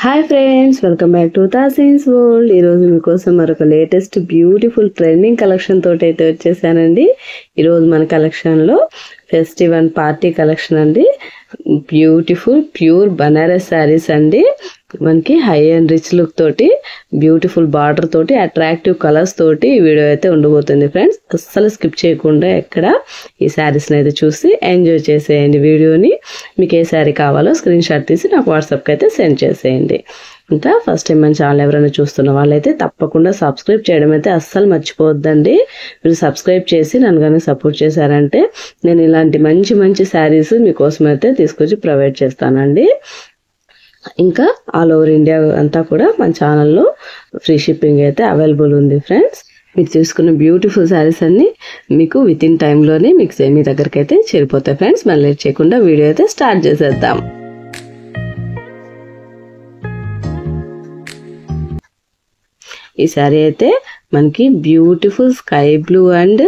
Hi friends, welcome back to Thaseen's world. ఈరోజు మీకోసం మరొక లేటెస్ట్ బ్యూటిఫుల్ ట్రెండింగ్ కలెక్షన్ తోటి అయితే వచ్చేసానండి. ఈరోజు మన కలెక్షన్లో ఫెస్టివ్ అండ్ పార్టీ కలెక్షన్ అండి. బ్యూటిఫుల్ ప్యూర్ బనారస్ శారీస్ అండి. మనకి హై అండ్ రిచ్ లుక్ తోటి బ్యూటిఫుల్ బార్డర్ తోటి అట్రాక్టివ్ కలర్స్ తోటి ఈ వీడియో అయితే ఉండబోతుంది ఫ్రెండ్స్. అస్సలు స్కిప్ చేయకుండా ఎక్కడ ఈ శారీస్ని అయితే చూసి ఎంజాయ్ చేసేయండి. వీడియోని మీకు ఏ శారీ కావాలో స్క్రీన్ షాట్ తీసి నాకు వాట్సాప్కి అయితే సెండ్ చేసేయండి. ఇంకా ఫస్ట్ టైం మన ఛానల్ ఎవరైనా చూస్తున్న వాళ్ళైతే తప్పకుండా సబ్స్క్రైబ్ చేయడం అయితే అస్సలు మర్చిపోవద్దండి. మీరు సబ్స్క్రైబ్ చేసి నన్ను కానీ సపోర్ట్ చేశారంటే నేను ఇలాంటి మంచి మంచి శారీస్ మీకోసం అయితే తీసుకొచ్చి ప్రొవైడ్ చేస్తానండి. ఇంకా ఆల్ ఓవర్ ఇండియా అంతా కూడా మన ఛానల్లో ఫ్రీ షిప్పింగ్ అయితే అవైలబుల్ ఉంది ఫ్రెండ్స్. మీరు తీసుకున్న బ్యూటిఫుల్ శారీస్ అన్ని మీకు విత్ ఇన్ టైంలోనే మీకు మీ దగ్గరికి అయితే చేరిపోతాయి ఫ్రెండ్స్. మళ్ళీ లేట్ చేయకుండా వీడియో అయితే స్టార్ట్ చేసేద్దాం. ఈ శారీ అయితే మనకి beautiful sky blue and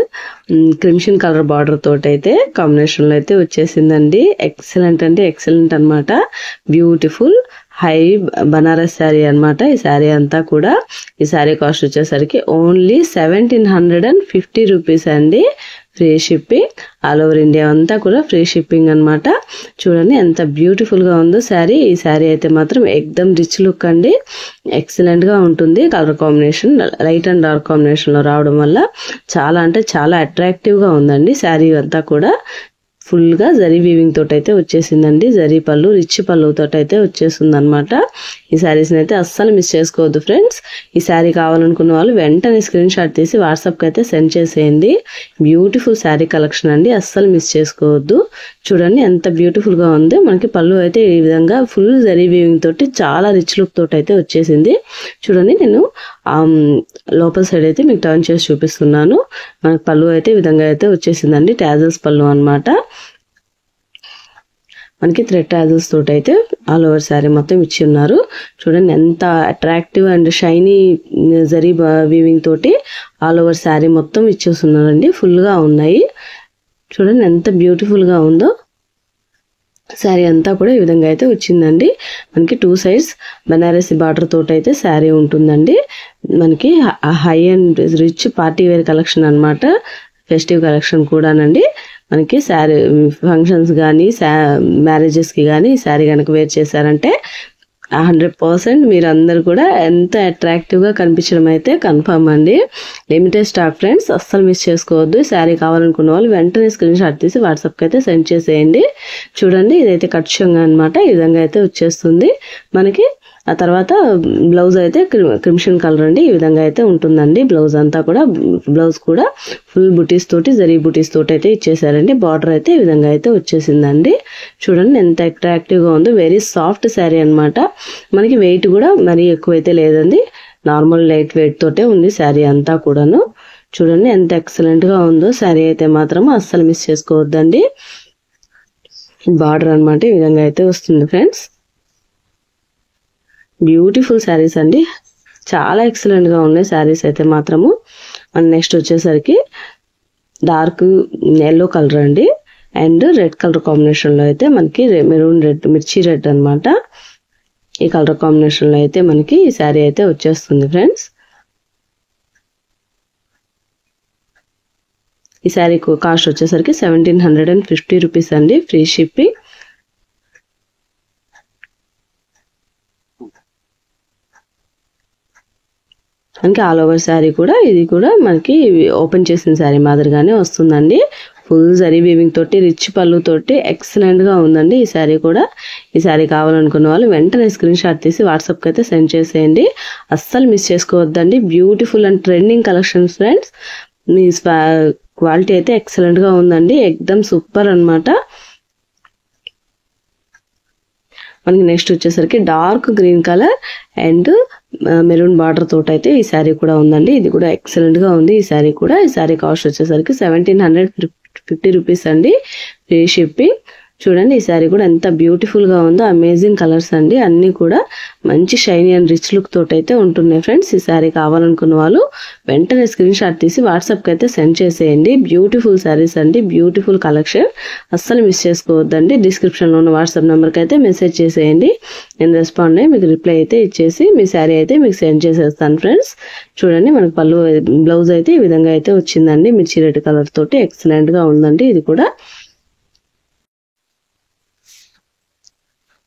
crimson colour border తోటి అయితే కాంబినేషన్లో అయితే వచ్చేసిందండి. ఎక్సలెంట్ అంటే ఎక్సలెంట్ అనమాట. బ్యూటిఫుల్ హై బనారస్ శారీ అనమాట. ఈ శారీ అంతా కూడా ఈ శారీ కాస్ట్ వచ్చేసరికి ఓన్లీ 1750 రూపీస్ అండి. Free shipping all over India అంతా కూడా ఫ్రీ షిప్పింగ్ అనమాట. చూడండి ఎంత బ్యూటిఫుల్ గా ఉందో శారీ. ఈ శారీ అయితే మాత్రం ఎక్దమ్ రిచ్ లుక్ అండి. ఎక్సలెంట్ గా ఉంటుంది. Colour combination light and dark combination లో రావడం వల్ల చాలా అంటే చాలా అట్రాక్టివ్ గా ఉందండి. శారీ అంతా కూడా ఫుల్ గా జరీ వీవింగ్ తోటి అయితే వచ్చేసిందండి. జరీ పళ్ళు రిచ్ పళ్ళు తోటి అయితే వచ్చేసింది అనమాట. ఈ శారీస్ని అయితే అస్సలు మిస్ చేసుకోవద్దు ఫ్రెండ్స్. ఈ శారీ కావాలనుకున్న వాళ్ళు వెంటనే స్క్రీన్ షాట్ తీసి వాట్సాప్కి అయితే సెండ్ చేసేయండి. బ్యూటిఫుల్ శారీ కలెక్షన్ అండి, అస్సలు మిస్ చేసుకోవద్దు. చూడండి ఎంత బ్యూటిఫుల్ గా ఉంది. మనకి పళ్ళు అయితే ఈ విధంగా ఫుల్ జరీ వీవింగ్ తోటి చాలా రిచ్ లుక్ తోటి అయితే వచ్చేసింది. చూడండి నేను లోపల సైడ్ అయితే మీకు టర్న్ చేసి చూపిస్తున్నాను. మనకి పళ్ళు అయితే ఈ విధంగా అయితే వచ్చేసిందండి. టాజల్స్ పళ్ళు అనమాట. మనకి థ్రెడ్ టాజల్స్ తోటి అయితే ఆల్ ఓవర్ శారీ మొత్తం ఇచ్చి ఉన్నారు. చూడండి ఎంత attractive and shiny zari weaving తోటి ఆల్ ఓవర్ శారీ మొత్తం ఇచ్చేస్తున్నారండి. ఫుల్ గా ఉన్నాయి. చూడండి ఎంత బ్యూటిఫుల్ గా ఉందో. శారీ అంతా కూడా ఈ విధంగా అయితే వచ్చిందండి. మనకి 2 సైడ్స్ బనారసి బార్డర్ తోటి అయితే శారీ ఉంటుందండి. మనకి high and rich party wear collection అనమాట. ఫెస్టివ్ కలెక్షన్ కూడానండి. మనకి శారీ ఫంక్షన్స్ కానీ మ్యారేజెస్కి కానీ ఈ శారీ కనుక వేర్ చేశారంటే 100% మీరు అందరు కూడా ఎంత అట్రాక్టివ్గా కనిపించడం అయితే కన్ఫర్మ్ అండి. లిమిటెడ్ స్టాక్ ఫ్రెండ్స్, అస్సలు మిస్ చేసుకోవద్దు. ఈ శారీ కావాలనుకున్న వాళ్ళు వెంటనే స్క్రీన్ షాట్ తీసి వాట్సాప్కి అయితే సెండ్ చేసేయండి. చూడండి ఇదైతే కట్ షంగా అనమాట. ఈ విధంగా అయితే వచ్చేస్తుంది. మనకి ఆ తర్వాత బ్లౌజ్ అయితే క్రిమ్షన్ కలర్ అండి. ఈ విధంగా అయితే ఉంటుందండి. బ్లౌజ్ అంతా కూడా బ్లౌజ్ కూడా ఫుల్ బుటీస్ తోటి జరీ బుటీస్ తోటి అయితే ఇచ్చేసారండి. బార్డర్ అయితే ఈ విధంగా అయితే వచ్చేసిందండి. చూడండి ఎంత అట్రాక్టివ్ గా ఉందో. వెరీ సాఫ్ట్ శారీ అనమాట. మనకి వెయిట్ కూడా మరీ ఎక్కువైతే లేదండి. నార్మల్ లైట్ వెయిట్ తోటే ఉంది శారీ అంతా కూడాను. చూడండి ఎంత ఎక్సలెంట్ గా ఉందో శారీ అయితే మాత్రం అస్సలు మిస్ చేసుకోవద్దండి. బార్డర్ అనమాట ఈ విధంగా అయితే వస్తుంది ఫ్రెండ్స్. బ్యూటిఫుల్ శారీస్ అండి, చాలా ఎక్సలెంట్ గా ఉన్నాయి శారీస్ అయితే మాత్రము. అండ్ నెక్స్ట్ వచ్చేసరికి డార్క్ ఎల్లో కలర్ అండి అండ్ రెడ్ కలర్ కాంబినేషన్ లో అయితే మనకి మెరూన్ రెడ్ మిర్చి రెడ్ అనమాట. ఈ కలర్ కాంబినేషన్ లో అయితే మనకి ఈ శారీ అయితే వచ్చేస్తుంది ఫ్రెండ్స్. ఈ శారీ కాస్ట్ వచ్చేసరికి 1750 రూపీస్ అండి. Free shipping. మనకి ఆల్ ఓవర్ శారీ కూడా ఇది కూడా మనకి ఓపెన్ చేసిన శారీ మాదిరిగానే వస్తుందండి. ఫుల్ జరీ వీవింగ్ తోటి రిచ్ పళ్ళు తోటి ఎక్సలెంట్ గా ఉందండి ఈ శారీ కూడా. ఈ శారీ కావాలనుకున్న వాళ్ళు వెంటనే స్క్రీన్ షాట్ తీసి వాట్సాప్కి అయితే సెండ్ చేసేయండి. అస్సలు మిస్ చేసుకోవద్దండి. Beautiful and trending collections friends. మీ క్వాలిటీ అయితే ఎక్సలెంట్ గా ఉందండి. ఎక్దమ్ సూపర్ అనమాట. మనకి నెక్స్ట్ వచ్చేసరికి dark green colour and maroon border తోటి అయితే ఈ శారీ కూడా ఉందండి. ఇది కూడా ఎక్సలెంట్ గా ఉంది ఈ శారీ కూడా. ఈ శారీ కాస్ట్ వచ్చేసరికి 1750 రూపీస్ అండి. Free shipping. చూడండి ఈ శారీ కూడా ఎంత బ్యూటిఫుల్ గా ఉందో, అమేజింగ్ కలర్స్ అండి, అన్ని కూడా మంచి షైనీ అండ్ రిచ్ లుక్ తోటి అయితే ఉంటున్నాయి ఫ్రెండ్స్. ఈ శారీ కావాలనుకున్న వాళ్ళు వెంటనే స్క్రీన్ షాట్ తీసి వాట్సాప్ కి అయితే సెండ్ చేసేయండి. బ్యూటిఫుల్ శారీస్ అండి, బ్యూటిఫుల్ కలెక్షన్, అస్సలు మిస్ చేసుకోవద్దండి. డిస్క్రిప్షన్ లో ఉన్న వాట్సాప్ నెంబర్ కి అయితే మెసేజ్ చేసేయండి. నేను రెస్పాండ్ అయ్యి మీకు రిప్లై అయితే ఇచ్చేసి మీ శారీ అయితే మీకు సెండ్ చేసేస్తాను ఫ్రెండ్స్. చూడండి మనకు పళ్ళు బ్లౌజ్ అయితే ఈ విధంగా అయితే వచ్చిందండి, మిర్చి రెడ్ కలర్ తోటి ఎక్సలెంట్ గా ఉందండి. ఇది కూడా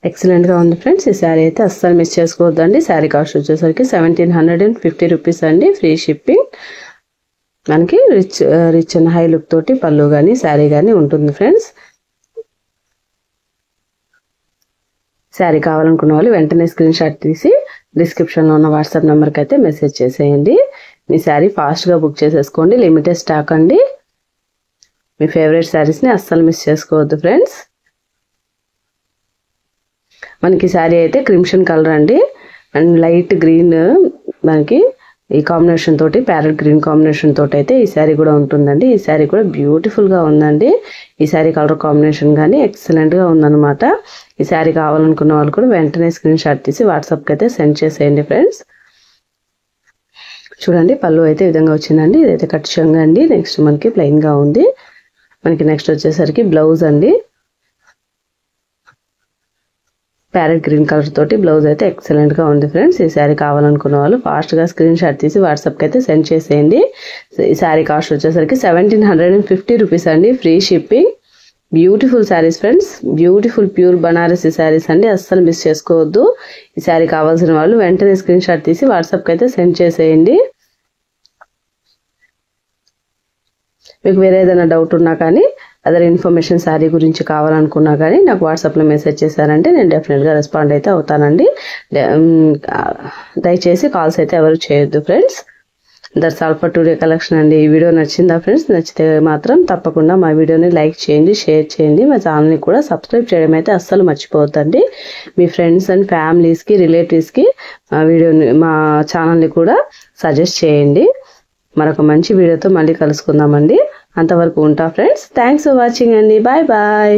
ఎక్సలెంట్ గా ఉంది ఫ్రెండ్స్. ఈ శారీ అయితే అస్సలు మిస్ చేసుకోవద్దండి. శారీ కాస్ట్ వచ్చేసరికి 1750 రూపీస్ అండి, ఫ్రీ షిప్పింగ్. మనకి రిచ్ అండ్ హై లుక్ తోటి పళ్ళు గానీ శారీ గానీ ఉంటుంది ఫ్రెండ్స్. శారీ కావాలనుకున్న వాళ్ళు వెంటనే స్క్రీన్ షాట్ తీసి డిస్క్రిప్షన్ లో ఉన్న వాట్సాప్ నెంబర్ కి అయితే మెసేజ్ చేసేయండి. మీ శారీ ఫాస్ట్ గా బుక్ చేసేసుకోండి, లిమిటెడ్ స్టాక్ అండి. మీ ఫేవరెట్ శారీస్ ని అస్సలు మిస్ చేసుకోవద్దు ఫ్రెండ్స్. మనకి శారీ అయితే క్రిమ్షన్ కలర్ అండి అండ్ లైట్ గ్రీన్, మనకి ఈ కాంబినేషన్ తోటి ప్యారెట్ గ్రీన్ కాంబినేషన్ తోటి అయితే ఈ శారీ కూడా ఉంటుందండి. ఈ శారీ కూడా బ్యూటిఫుల్ గా ఉందండి. ఈ శారీ కలర్ కాంబినేషన్ గానీ ఎక్సలెంట్ గా ఉందన్నమాట. ఈ శారీ కావాలనుకున్న వాళ్ళు కూడా వెంటనే స్క్రీన్ షాట్ తీసి వాట్సాప్ కి అయితే సెండ్ చేసేయండి ఫ్రెండ్స్. చూడండి పళ్ళు అయితే ఈ విధంగా వచ్చిందండి. ఇదైతే కట్ చెంగు అండి. నెక్స్ట్ మనకి ప్లెయిన్ గా ఉంది. మనకి నెక్స్ట్ వచ్చేసరికి బ్లౌజ్ అండి, ప్యారెట్ గ్రీన్ కలర్ తోటి బ్లౌజ్ అయితే ఎక్సలెంట్ గా ఉంది ఫ్రెండ్స్. ఈ శారీ కావాలనుకున్న వాళ్ళు ఫాస్ట్ గా స్క్రీన్ షాట్ తీసి వాట్సాప్ కి అయితే సెండ్ చేసేయండి. ఈ శారీ కాస్ట్ వచ్చేసరికి 1750 రూపీస్ అండి, free shipping. Beautiful saris friends, beautiful pure Banarasi saris అండి, అస్సలు మిస్ చేసుకోవద్దు. ఈ శారీ కావాల్సిన వాళ్ళు వెంటనే స్క్రీన్ షాట్ తీసి వాట్సాప్ కి అయితే సెండ్ చేసేయండి. మీకు వేరే ఏదైనా డౌట్ ఉన్నా కానీ, అదర్ ఇన్ఫర్మేషన్ శారీ గురించి కావాలనుకున్నా కానీ నాకు వాట్సాప్ లో మెసేజ్ చేశారంటే నేను డెఫినెట్ గా రెస్పాండ్ అయితే అవుతానండి. దయచేసి కాల్స్ అయితే ఎవరు చేయొద్దు friends. That's all for today collection అండి. ఈ వీడియో నచ్చిందా ఫ్రెండ్స్? నచ్చితే మాత్రం తప్పకుండా మా వీడియోని లైక్ చేయండి, షేర్ చేయండి. మా ఛానల్ని కూడా సబ్స్క్రైబ్ చేయడం అయితే అస్సలు మర్చిపోవద్దండి. మీ ఫ్రెండ్స్ అండ్ ఫ్యామిలీస్కి, రిలేటివ్స్కి మా ఛానల్ని కూడా సజెస్ట్ చేయండి. మరొక మంచి వీడియోతో మళ్ళీ కలుసుకుందామండి. అంతవరకు ఉంటా ఫ్రెండ్స్. థ్యాంక్స్ ఫర్ వాచింగ్ అండి. Bye bye.